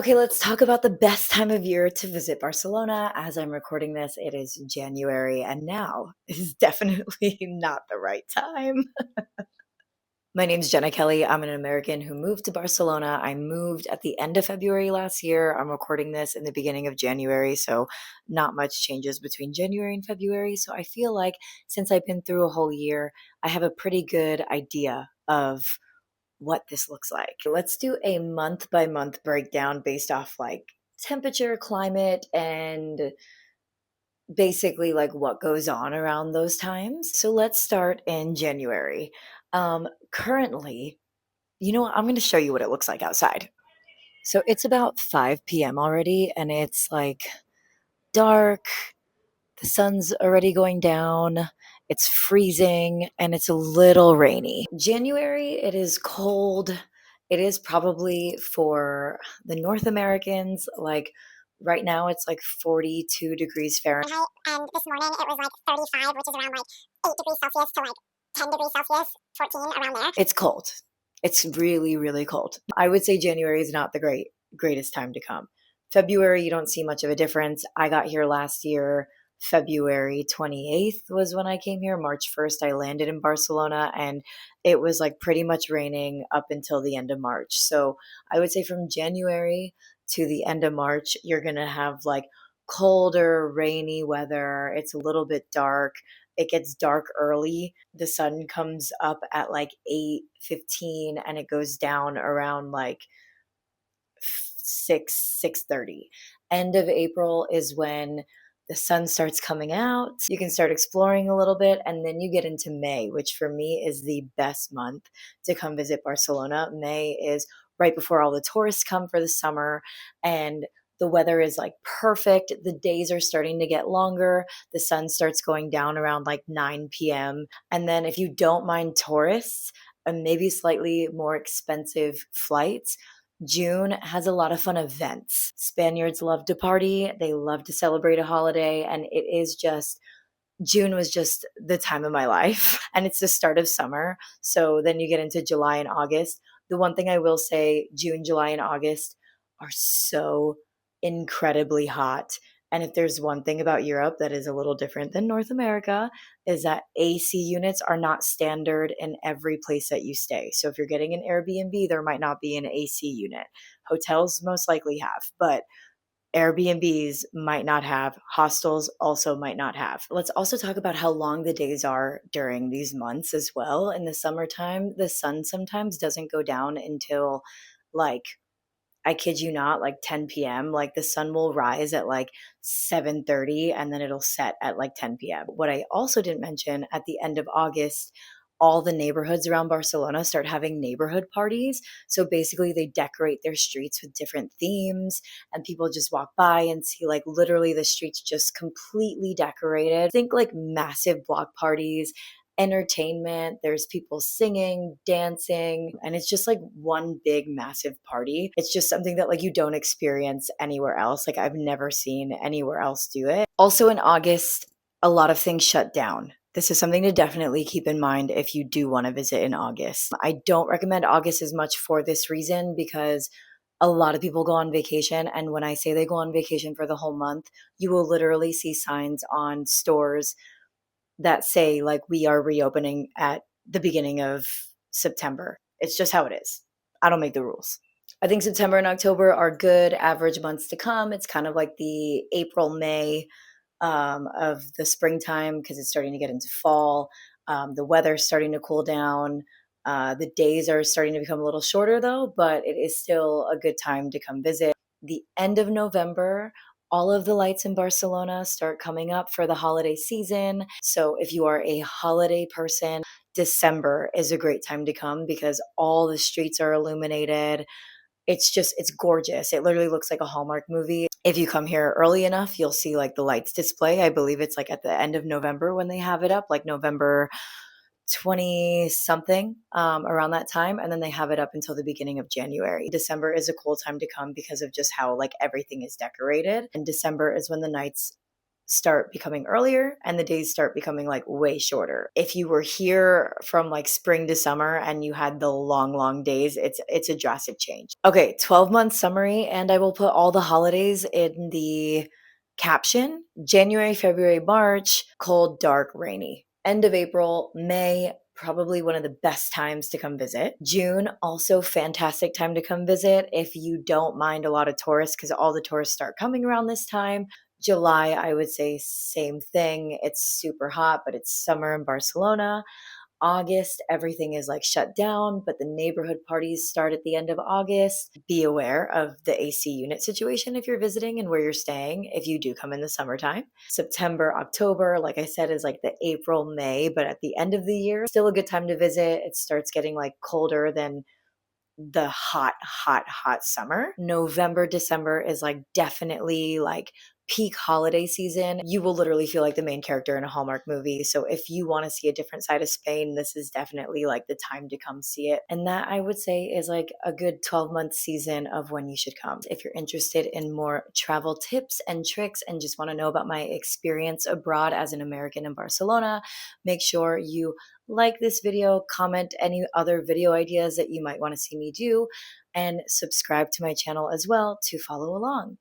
Okay, let's talk about the best time of year to visit Barcelona. As I'm recording this, it is January, and now is definitely not the right time. My name's Jenna Kelly. I'm an American who moved to Barcelona. I moved at the end of February last year. I'm recording this in the beginning of January, so not much changes between January and February. So I feel like since I've been through a whole year, I have a pretty good idea of what this looks like. Let's do a month by month breakdown based off like temperature, climate, and basically like what goes on around those times. So let's start in January. Currently, you know what? I'm going to show you what it looks like outside. So it's about 5 p.m. already, and it's like dark. The sun's already going down. It's freezing and it's a little rainy. January, it is cold. It is probably for the North Americans, like right now it's like 42 degrees Fahrenheit. And this morning it was like 35, which is around like 8 degrees Celsius to like 10 degrees Celsius, 14 around there. It's cold. It's really, really cold. I would say January is not the greatest time to come. February, you don't see much of a difference. I got here last year. February 28th was when I came here. March 1st, I landed in Barcelona, and it was like pretty much raining up until the end of March. So I would say from January to the end of March, you're going to have like colder, rainy weather. It's a little bit dark. It gets dark early. The sun comes up at like 8:15 and it goes down around like 6:30. End of April is when the sun starts coming out. You can start exploring a little bit, and then you get into May, which for me is the best month to come visit Barcelona. May is right before all the tourists come for the summer, and the weather is like perfect. The days are starting to get longer. The sun starts going down around like 9 p.m. And then if you don't mind tourists and maybe slightly more expensive flights, June has a lot of fun events. Spaniards love to party, they love to celebrate a holiday, and it is just June was just the time of my life. And it's the start of summer. So then you get into July and August. The one thing I will say, June, July, and August are so incredibly hot. And if there's one thing about Europe that is a little different than North America, is that AC units are not standard in every place that you stay. So if you're getting an Airbnb, there might not be an AC unit. Hotels most likely have, but Airbnbs might not have, hostels also might not have. Let's also talk about how long the days are during these months as well. In the summertime, the sun sometimes doesn't go down until like, I kid you not, like 10 p.m. Like the sun will rise at like 7:30 and then it'll set at like 10 p.m. What I also didn't mention, at the end of August, all the neighborhoods around Barcelona start having neighborhood parties. So basically they decorate their streets with different themes, and people just walk by and see like literally the streets just completely decorated. Think like massive block parties, entertainment. There's people singing, dancing, and it's just like one big massive party. It's just something that like you don't experience anywhere else. Like I've never seen anywhere else do it. Also in August, a lot of things shut down. This is something to definitely keep in mind if you do want to visit in August. I don't recommend August as much for this reason, because a lot of people go on vacation. And when I say they go on vacation for the whole month, you will literally see signs on stores that say like we are reopening at the beginning of September. It's just how it is. I don't make the rules. I think September and October are good average months to come. It's kind of like the April, May of the springtime, because it's starting to get into fall. The weather's starting to cool down. The days are starting to become a little shorter though, but it is still a good time to come visit. The end of November, all of the lights in Barcelona start coming up for the holiday season. So if you are a holiday person, December is a great time to come because all the streets are illuminated. It's gorgeous. It literally looks like a Hallmark movie. If you come here early enough, you'll see like the lights display. I believe it's like at the end of November when they have it up, like November 20 something, around that time. And then they have it up until the beginning of January. December is a cool time to come because of just how like everything is decorated. And December is when the nights start becoming earlier and the days start becoming like way shorter. If you were here from like spring to summer and you had the long days, it's a drastic change. Okay, 12-month summary, and I will put all the holidays in the caption. January, February, March, cold, dark, rainy. End of April, May, probably one of the best times to come visit. June, also fantastic time to come visit if you don't mind a lot of tourists, because all the tourists start coming around this time. July, I would say same thing. It's super hot, but it's summer in Barcelona. August, everything is like shut down, but the neighborhood parties start at the end of August. Be aware of the AC unit situation if you're visiting and where you're staying if you do come in the summertime. September, October, like I said, is like the April, May, but at the end of the year, still a good time to visit. It starts getting like colder than the hot summer. November, December is like definitely like peak holiday season. You will literally feel like the main character in a Hallmark movie. So if you want to see a different side of Spain, this is definitely like the time to come see it. And that, I would say, is like a good 12-month season of when you should come. If you're interested in more travel tips and tricks and just want to know about my experience abroad as an American in Barcelona, make sure you like this video, comment any other video ideas that you might want to see me do, and subscribe to my channel as well to follow along.